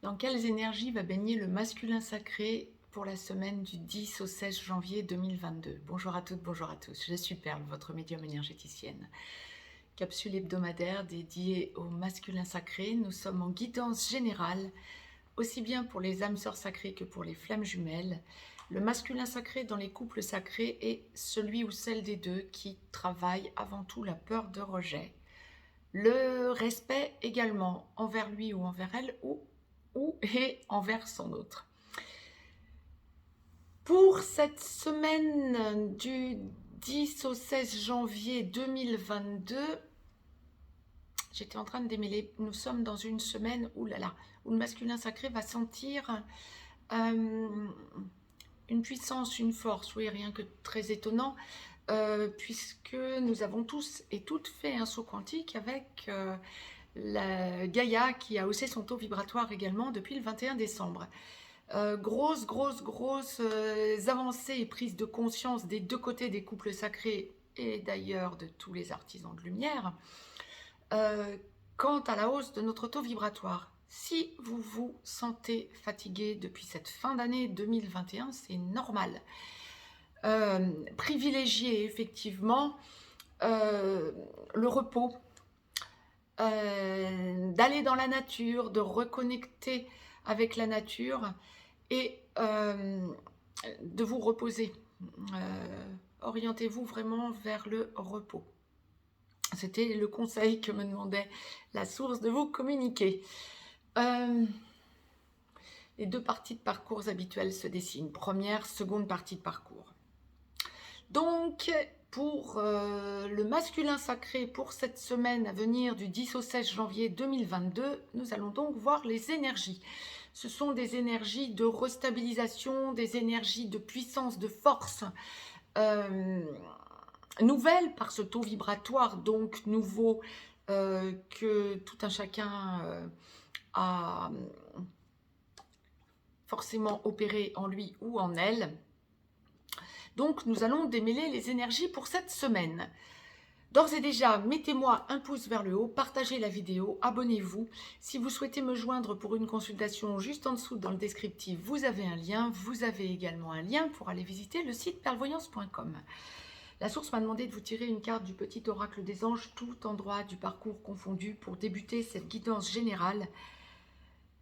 Dans quelles énergies va baigner le masculin sacré pour la semaine du 10 au 16 janvier 2022? Bonjour à toutes, bonjour à tous. Je suis Perle, votre médium énergéticienne. Capsule hebdomadaire dédiée au masculin sacré. Nous sommes en guidance générale, aussi bien pour les âmes sœurs sacrées que pour les flammes jumelles. Le masculin sacré dans les couples sacrés est celui ou celle des deux qui travaille avant tout la peur de rejet. Le respect également envers lui ou envers elle ou et envers son autre. Pour cette semaine du 10 au 16 janvier 2022, j'étais en train de démêler. Nous sommes dans une semaine où le masculin sacré va sentir une puissance, une force. Oui, rien que très étonnant, puisque nous avons tous et toutes fait un saut quantique avec la Gaïa qui a haussé son taux vibratoire également depuis le 21 décembre. Grosse avancées et prises de conscience des deux côtés des couples sacrés et d'ailleurs de tous les artisans de lumière quant à la hausse de notre taux vibratoire. Si vous vous sentez fatigué depuis cette fin d'année 2021, c'est normal. Privilégiez effectivement le repos, d'aller dans la nature, de reconnecter avec la nature et de vous reposer. Orientez-vous vraiment vers le repos. C'était le conseil que me demandait la source de vous communiquer. Les deux parties de parcours habituelles se dessinent. Première, seconde partie de parcours. Donc, pour le masculin sacré, pour cette semaine à venir du 10 au 16 janvier 2022, nous allons donc voir les énergies. Ce sont des énergies de restabilisation, des énergies de puissance, de force, nouvelles par ce taux vibratoire, donc nouveau, que tout un chacun a forcément opéré en lui ou en elle. Donc, nous allons démêler les énergies pour cette semaine. D'ores et déjà, mettez-moi un pouce vers le haut, partagez la vidéo, abonnez-vous. Si vous souhaitez me joindre pour une consultation, juste en dessous dans le descriptif, vous avez un lien. Vous avez également un lien pour aller visiter le site perlevoyance.com. La source m'a demandé de vous tirer une carte du petit oracle des anges, tout endroit du parcours confondu, pour débuter cette guidance générale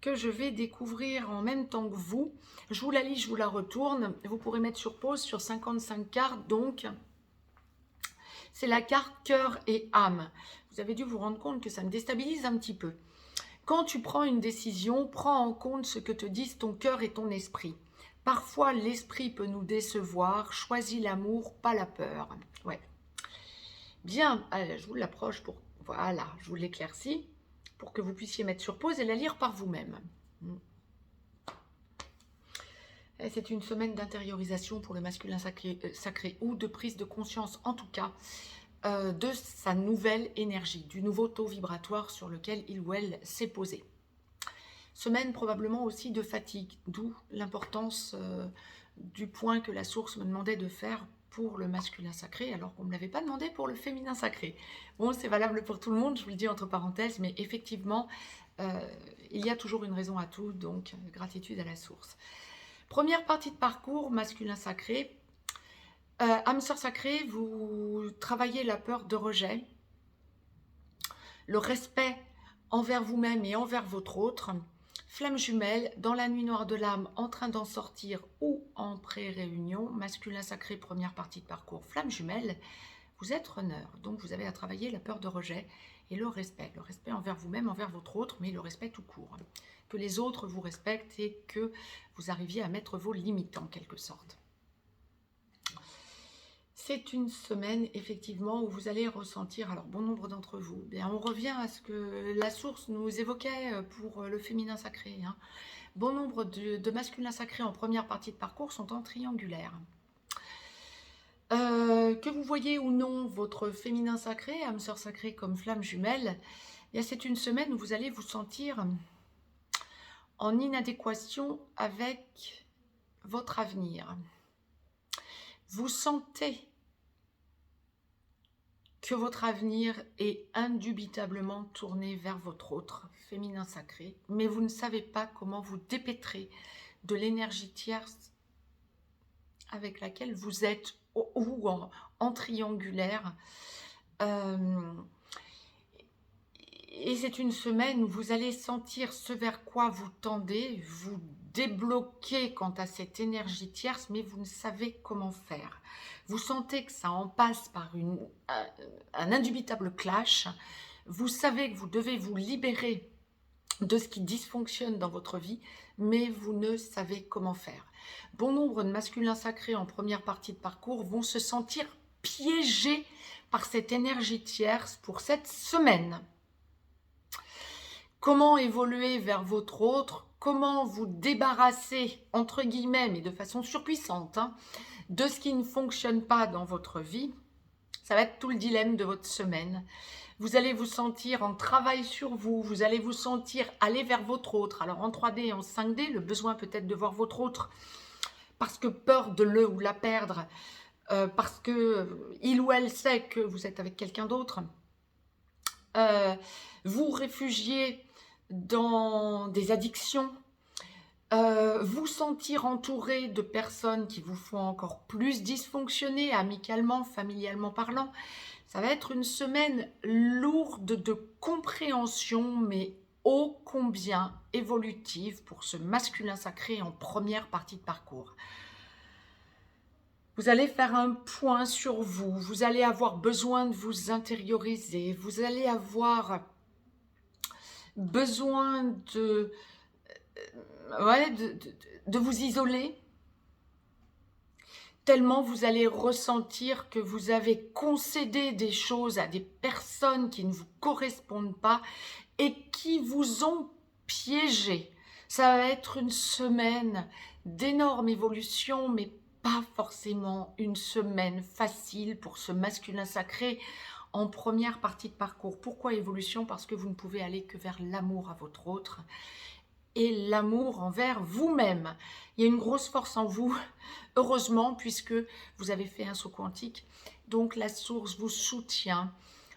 que je vais découvrir en même temps que vous. Je vous la lis, je vous la retourne. Vous pourrez mettre sur pause sur 55 cartes, donc c'est la carte cœur et âme. Vous avez dû vous rendre compte que ça me déstabilise un petit peu. Quand tu prends une décision, prends en compte ce que te disent ton cœur et ton esprit. Parfois, l'esprit peut nous décevoir. Choisis l'amour, pas la peur. Ouais. Bien, allez, je vous l'approche pour... Voilà, je vous l'éclaircis pour que vous puissiez mettre sur pause et la lire par vous-même. C'est une semaine d'intériorisation pour le masculin sacré ou de prise de conscience, en tout cas, de sa nouvelle énergie, du nouveau taux vibratoire sur lequel il ou elle s'est posé. Semaine probablement aussi de fatigue, d'où l'importance du point que la source me demandait de faire pour le masculin sacré, alors qu'on ne me l'avait pas demandé pour le féminin sacré. Bon, c'est valable pour tout le monde, je vous le dis entre parenthèses, mais effectivement, il y a toujours une raison à tout, donc gratitude à la source. Première partie de parcours, masculin sacré. Âme sœur sacrée, vous travaillez la peur de rejet, le respect envers vous-même et envers votre autre. Flamme jumelle, dans la nuit noire de l'âme, en train d'en sortir ou en pré-réunion. Masculin sacré, première partie de parcours. Flamme jumelle, vous êtes runner, donc vous avez à travailler la peur de rejet et le respect envers vous-même, envers votre autre, mais le respect tout court. Que les autres vous respectent et que vous arriviez à mettre vos limites en quelque sorte. C'est une semaine, effectivement, où vous allez ressentir, alors bon nombre d'entre vous, bien, on revient à ce que la source nous évoquait pour le féminin sacré. Bon nombre de masculins sacrés en première partie de parcours sont en triangulaire. Que vous voyez ou non votre féminin sacré, âme sœur sacrée comme flamme jumelle, c'est une semaine où vous allez vous sentir en inadéquation avec votre avenir. Vous sentez que votre avenir est indubitablement tourné vers votre autre féminin sacré, mais vous ne savez pas comment vous dépêtrer de l'énergie tierce avec laquelle vous êtes ou en triangulaire. Et c'est une semaine où vous allez sentir ce vers quoi vous tendez, vous débloquer quant à cette énergie tierce, mais vous ne savez comment faire. Vous sentez que ça en passe par un indubitable clash. Vous savez que vous devez vous libérer de ce qui dysfonctionne dans votre vie, mais vous ne savez comment faire. Bon nombre de masculins sacrés en première partie de parcours vont se sentir piégés par cette énergie tierce pour cette semaine. Comment évoluer vers votre autre? Comment vous débarrasser, entre guillemets, mais de façon surpuissante, de ce qui ne fonctionne pas dans votre vie? Ça va être tout le dilemme de votre semaine. Vous allez vous sentir en travail sur vous, vous allez vous sentir aller vers votre autre. Alors en 3D et en 5D, le besoin peut-être de voir votre autre, parce que peur de le ou la perdre, parce que il ou elle sait que vous êtes avec quelqu'un d'autre. Vous réfugier dans des addictions, vous sentir entouré de personnes qui vous font encore plus dysfonctionner, amicalement, familialement parlant. Ça va être une semaine lourde de compréhension, mais ô combien évolutive pour ce masculin sacré en première partie de parcours. Vous allez faire un point sur vous, vous allez avoir besoin de vous intérioriser, vous allez avoir besoin de vous isoler, tellement vous allez ressentir que vous avez concédé des choses à des personnes qui ne vous correspondent pas et qui vous ont piégé. Ça va être une semaine d'énorme évolution, mais pas forcément une semaine facile pour ce masculin sacré en première partie de parcours. Pourquoi évolution? Parce que vous ne pouvez aller que vers l'amour à votre autre et l'amour envers vous-même. Il y a une grosse force en vous, heureusement, puisque vous avez fait un saut quantique. Donc la source vous soutient.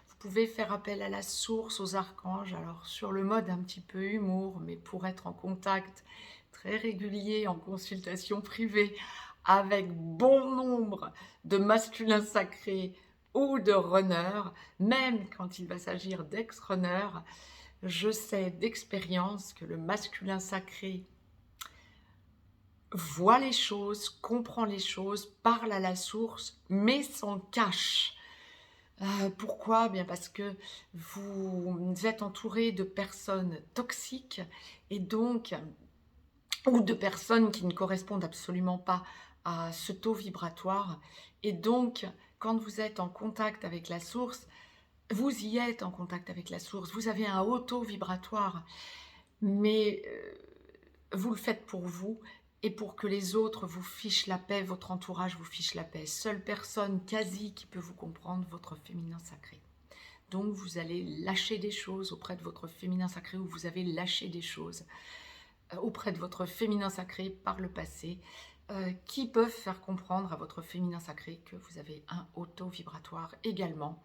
Vous pouvez faire appel à la source, aux archanges, alors sur le mode un petit peu humour, mais pour être en contact très régulier, en consultation privée, avec bon nombre de masculins sacrés ou de runners, même quand il va s'agir d'ex-runners. Je sais d'expérience que le masculin sacré voit les choses, comprend les choses, parle à la source, mais s'en cache. Pourquoi? Bien parce que vous êtes entouré de personnes toxiques et donc, ou de personnes qui ne correspondent absolument pas à ce taux vibratoire. Et donc, quand vous êtes en contact avec la source, vous y êtes en contact avec la source, vous avez un haut taux vibratoire, mais vous le faites pour vous et pour que les autres vous fichent la paix, votre entourage vous fiche la paix. Seule personne quasi qui peut vous comprendre, votre féminin sacré. Donc vous allez lâcher des choses auprès de votre féminin sacré, ou vous avez lâché des choses auprès de votre féminin sacré par le passé, qui peuvent faire comprendre à votre féminin sacré que vous avez un haut taux vibratoire également,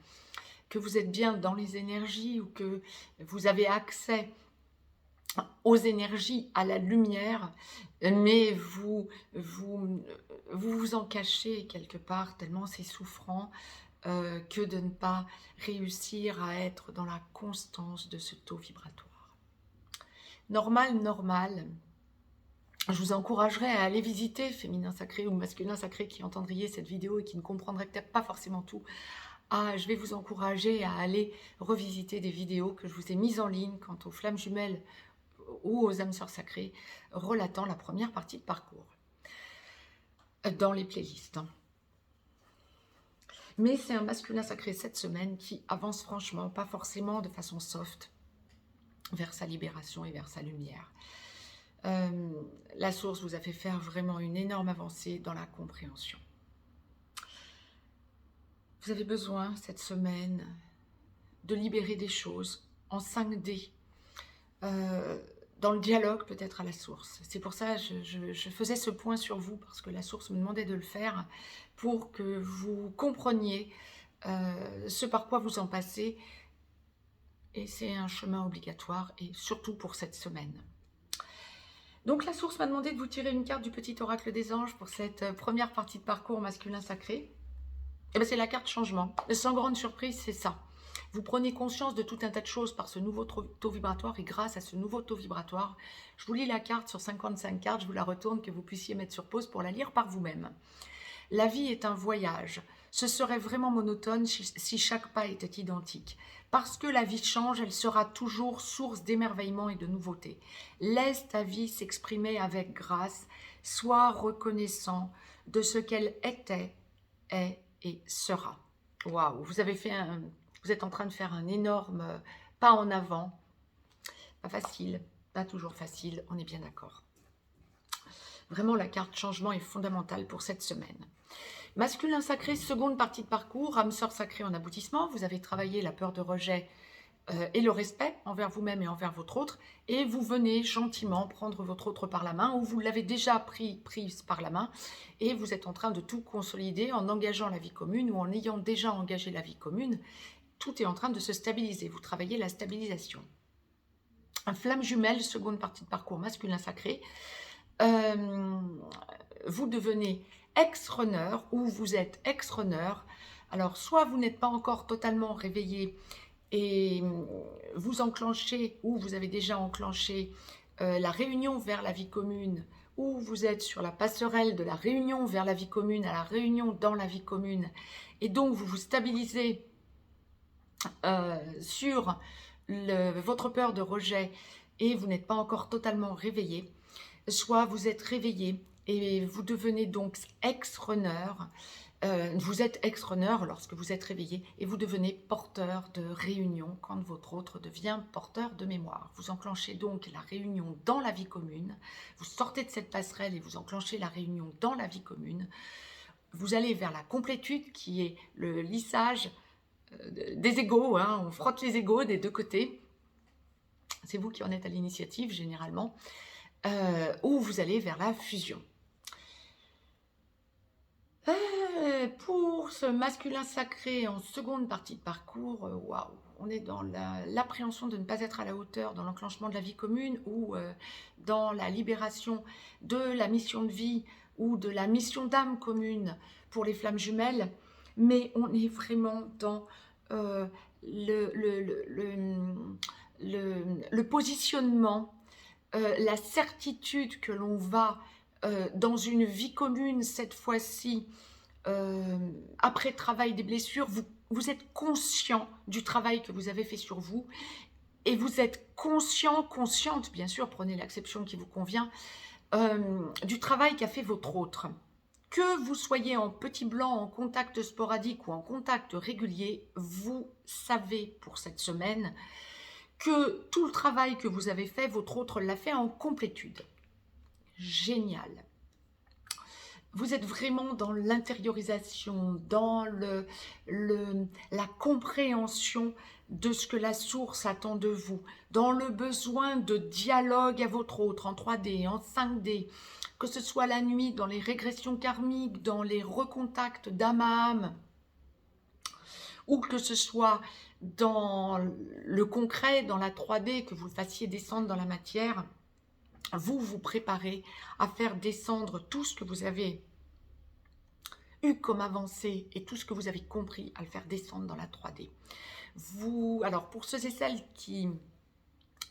que vous êtes bien dans les énergies ou que vous avez accès aux énergies, à la lumière, mais vous en cachez quelque part, tellement c'est souffrant que de ne pas réussir à être dans la constance de ce taux vibratoire. Normal, je vous encouragerais à aller visiter féminin sacré ou masculin sacré qui entendriez cette vidéo et qui ne comprendraient peut-être pas forcément tout. Je vais vous encourager à aller revisiter des vidéos que je vous ai mises en ligne quant aux flammes jumelles ou aux âmes sœurs sacrées, relatant la première partie de parcours dans les playlists. Mais c'est un masculin sacré cette semaine qui avance franchement, pas forcément de façon soft, vers sa libération et vers sa lumière. La source vous a fait faire vraiment une énorme avancée dans la compréhension. Vous avez besoin cette semaine de libérer des choses en 5D, dans le dialogue peut-être à la source. C'est pour ça que je faisais ce point sur vous, parce que la source me demandait de le faire pour que vous compreniez ce par quoi vous en passez, et c'est un chemin obligatoire, et surtout pour cette semaine. Donc la source m'a demandé de vous tirer une carte du petit oracle des anges pour cette première partie de parcours masculin sacré. Et bien c'est la carte changement. Sans grande surprise, c'est ça. Vous prenez conscience de tout un tas de choses par ce nouveau taux vibratoire, et grâce à ce nouveau taux vibratoire, je vous lis la carte sur 55 cartes, je vous la retourne que vous puissiez mettre sur pause pour la lire par vous-même. La vie est un voyage. Ce serait vraiment monotone si chaque pas était identique. Parce que la vie change, elle sera toujours source d'émerveillement et de nouveautés. Laisse ta vie s'exprimer avec grâce. Sois reconnaissant de ce qu'elle était, est et sera. Waouh, vous êtes en train de faire un énorme pas en avant. Pas facile, pas toujours facile, on est bien d'accord. Vraiment, la carte changement est fondamentale pour cette semaine. Masculin sacré, seconde partie de parcours, âme sœur sacrée en aboutissement. Vous avez travaillé la peur de rejet et le respect envers vous-même et envers votre autre. Et vous venez gentiment prendre votre autre par la main, ou vous l'avez déjà prise par la main. Et vous êtes en train de tout consolider en engageant la vie commune ou en ayant déjà engagé la vie commune. Tout est en train de se stabiliser. Vous travaillez la stabilisation. Un flamme jumelle, seconde partie de parcours masculin sacré. Vous devenez ex-runner ou vous êtes ex-runner. Alors, soit vous n'êtes pas encore totalement réveillé et vous enclenchez ou vous avez déjà enclenché la réunion vers la vie commune, ou vous êtes sur la passerelle de la réunion vers la vie commune à la réunion dans la vie commune, et donc vous vous stabilisez sur votre peur de rejet et vous n'êtes pas encore totalement réveillé. Soit vous êtes réveillé et vous devenez donc ex-runner. Vous êtes ex-runner lorsque vous êtes réveillé et vous devenez porteur de réunion quand votre autre devient porteur de mémoire. Vous enclenchez donc la réunion dans la vie commune. Vous sortez de cette passerelle et vous enclenchez la réunion dans la vie commune. Vous allez vers la complétude qui est le lissage des égos. Hein. On frotte les égos des deux côtés. C'est vous qui en êtes à l'initiative généralement. Ou vous allez vers la fusion. Pour ce masculin sacré en seconde partie de parcours, waouh, on est dans l'appréhension de ne pas être à la hauteur dans l'enclenchement de la vie commune, ou dans la libération de la mission de vie ou de la mission d'âme commune pour les flammes jumelles, mais on est vraiment dans le positionnement, la certitude que l'on va dans une vie commune cette fois-ci, après travail des blessures. Vous êtes conscient du travail que vous avez fait sur vous, et vous êtes consciente, bien sûr, prenez l'acception qui vous convient, du travail qu'a fait votre autre. Que vous soyez en petit blanc, en contact sporadique ou en contact régulier, vous savez pour cette semaine que tout le travail que vous avez fait, votre autre l'a fait en complétude. Génial. Vous êtes vraiment dans l'intériorisation, dans la compréhension de ce que la source attend de vous, dans le besoin de dialogue à votre autre en 3D, en 5D, que ce soit la nuit, dans les régressions karmiques, dans les recontacts d'âme à âme, ou que ce soit dans le concret, dans la 3D, que vous le fassiez descendre dans la matière. Vous vous préparez à faire descendre tout ce que vous avez eu comme avancée et tout ce que vous avez compris, à le faire descendre dans la 3D. Alors pour ceux et celles qui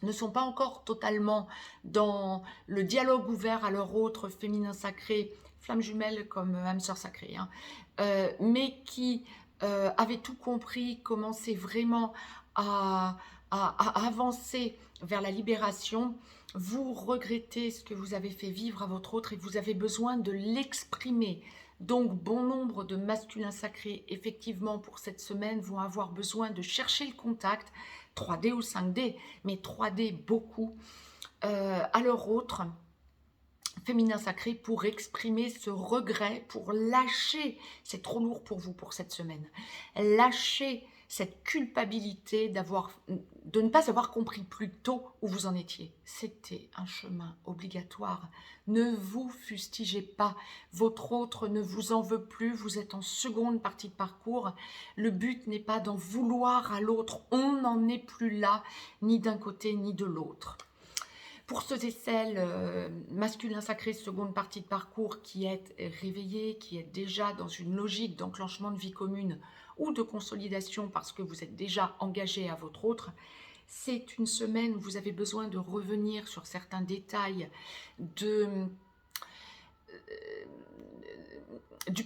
ne sont pas encore totalement dans le dialogue ouvert à leur autre féminin sacré, flamme jumelle comme âme sœur sacrée, hein, mais qui avaient tout compris, commençaient vraiment à avancer vers la libération, vous regrettez ce que vous avez fait vivre à votre autre et vous avez besoin de l'exprimer. Donc, bon nombre de masculins sacrés, effectivement, pour cette semaine, vont avoir besoin de chercher le contact, 3D ou 5D, mais 3D beaucoup, à leur autre féminin sacré, pour exprimer ce regret, pour lâcher, c'est trop lourd pour vous pour cette semaine, lâcher cette culpabilité de ne pas avoir compris plus tôt où vous en étiez. C'était un chemin obligatoire. Ne vous fustigez pas. Votre autre ne vous en veut plus. Vous êtes en seconde partie de parcours. Le but n'est pas d'en vouloir à l'autre. On n'en est plus là, ni d'un côté ni de l'autre. Pour ceux et celles, masculin sacré, seconde partie de parcours, qui êtes réveillés, qui êtes déjà dans une logique d'enclenchement de vie commune ou de consolidation parce que vous êtes déjà engagé à votre autre, c'est une semaine où vous avez besoin de revenir sur certains détails du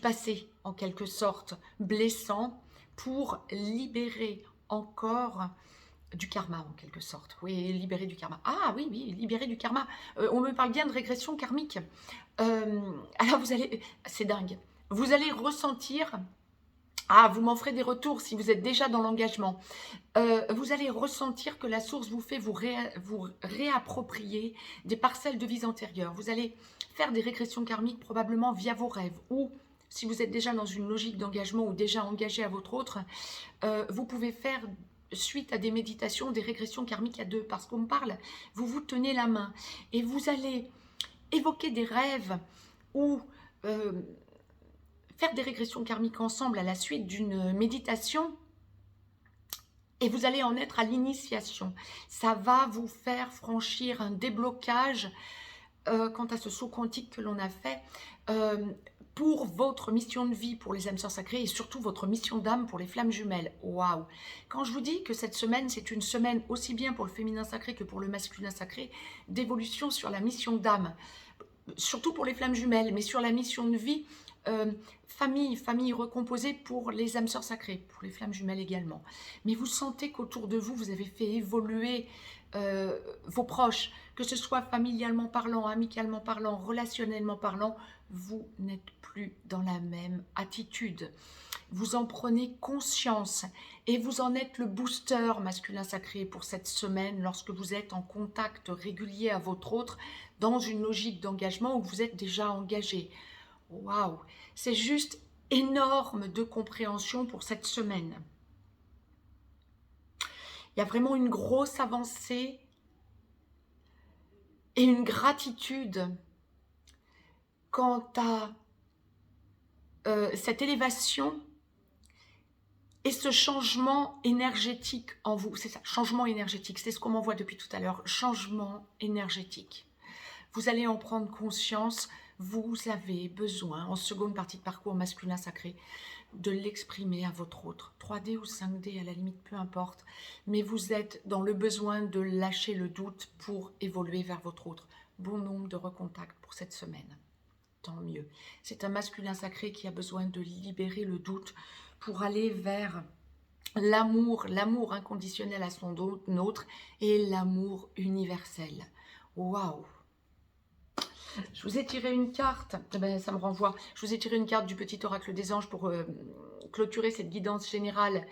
passé, en quelque sorte, blessant, pour libérer encore du karma, en quelque sorte. Oui, libérer du karma. Ah oui, oui, libérer du karma. On me parle bien de régression karmique. Alors vous allez... C'est dingue. Vous allez ressentir... Ah, vous m'en ferez des retours si vous êtes déjà dans l'engagement. Vous allez ressentir que la source vous fait vous réapproprier des parcelles de vies antérieures. Vous allez faire des régressions karmiques probablement via vos rêves, ou si vous êtes déjà dans une logique d'engagement ou déjà engagé à votre autre, vous pouvez faire, suite à des méditations, des régressions karmiques à deux, parce qu'on me parle, vous vous tenez la main et vous allez évoquer des rêves ou faire des régressions karmiques ensemble à la suite d'une méditation, et vous allez en être à l'initiation. Ça va vous faire franchir un déblocage quant à ce saut quantique que l'on a fait pour votre mission de vie pour les âmes sœurs sacrées et surtout votre mission d'âme pour les flammes jumelles. Waouh! Quand je vous dis que cette semaine, c'est une semaine aussi bien pour le féminin sacré que pour le masculin sacré, d'évolution sur la mission d'âme, surtout pour les flammes jumelles, mais sur la mission de vie, famille recomposée pour les âmes sœurs sacrées, pour les flammes jumelles également. Mais vous sentez qu'autour de vous, vous avez fait évoluer vos proches, que ce soit familialement parlant, amicalement parlant, relationnellement parlant, vous n'êtes plus dans la même attitude. Vous en prenez conscience et vous en êtes le booster masculin sacré pour cette semaine lorsque vous êtes en contact régulier à votre autre dans une logique d'engagement où vous êtes déjà engagé. Waouh, c'est juste énorme de compréhension pour cette semaine. Il y a vraiment une grosse avancée et une gratitude quant à cette élévation et ce changement énergétique en vous. C'est ça, changement énergétique, c'est ce qu'on m'envoie depuis tout à l'heure, changement énergétique. Vous allez en prendre conscience, vous avez besoin, en seconde partie de parcours masculin sacré, de l'exprimer à votre autre. 3D ou 5D, à la limite, peu importe. Mais vous êtes dans le besoin de lâcher le doute pour évoluer vers votre autre. Bon nombre de recontacts pour cette semaine. Tant mieux. C'est un masculin sacré qui a besoin de libérer le doute pour aller vers l'amour inconditionnel à son autre et l'amour universel. Waouh! Je vous ai tiré une carte, ça me renvoie, je vous ai tiré une carte du petit oracle des anges pour clôturer cette guidance générale,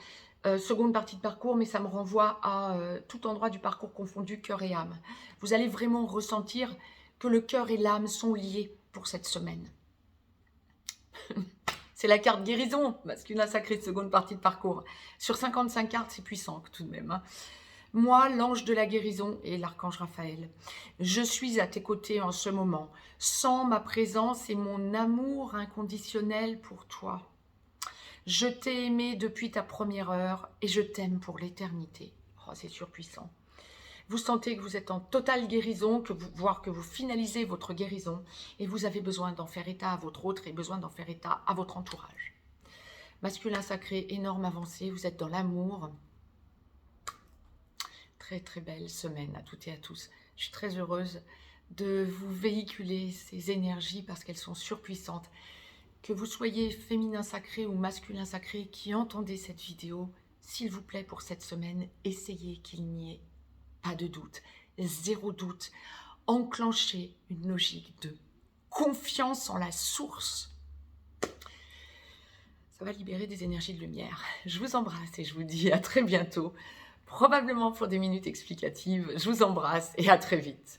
seconde partie de parcours, mais ça me renvoie à tout endroit du parcours confondu, cœur et âme. Vous allez vraiment ressentir que le cœur et l'âme sont liés pour cette semaine. C'est la carte guérison, masculin sacré, seconde partie de parcours. Sur 55 cartes, c'est puissant tout de même, hein. Moi, l'ange de la guérison et l'archange Raphaël, je suis à tes côtés en ce moment, sans ma présence et mon amour inconditionnel pour toi. Je t'ai aimé depuis ta première heure et je t'aime pour l'éternité. Oh, c'est surpuissant. Vous sentez que vous êtes en totale guérison, voire que vous finalisez votre guérison et vous avez besoin d'en faire état à votre autre et besoin d'en faire état à votre entourage. Masculin sacré, énorme avancée, vous êtes dans l'amour. Très très belle semaine à toutes et à tous. Je suis très heureuse de vous véhiculer ces énergies parce qu'elles sont surpuissantes. Que vous soyez féminin sacré ou masculin sacré qui entendez cette vidéo, s'il vous plaît pour cette semaine, essayez qu'il n'y ait pas de doute, zéro doute. Enclenchez une logique de confiance en la source. Ça va libérer des énergies de lumière. Je vous embrasse et je vous dis à très bientôt. Probablement pour des minutes explicatives. Je vous embrasse et à très vite.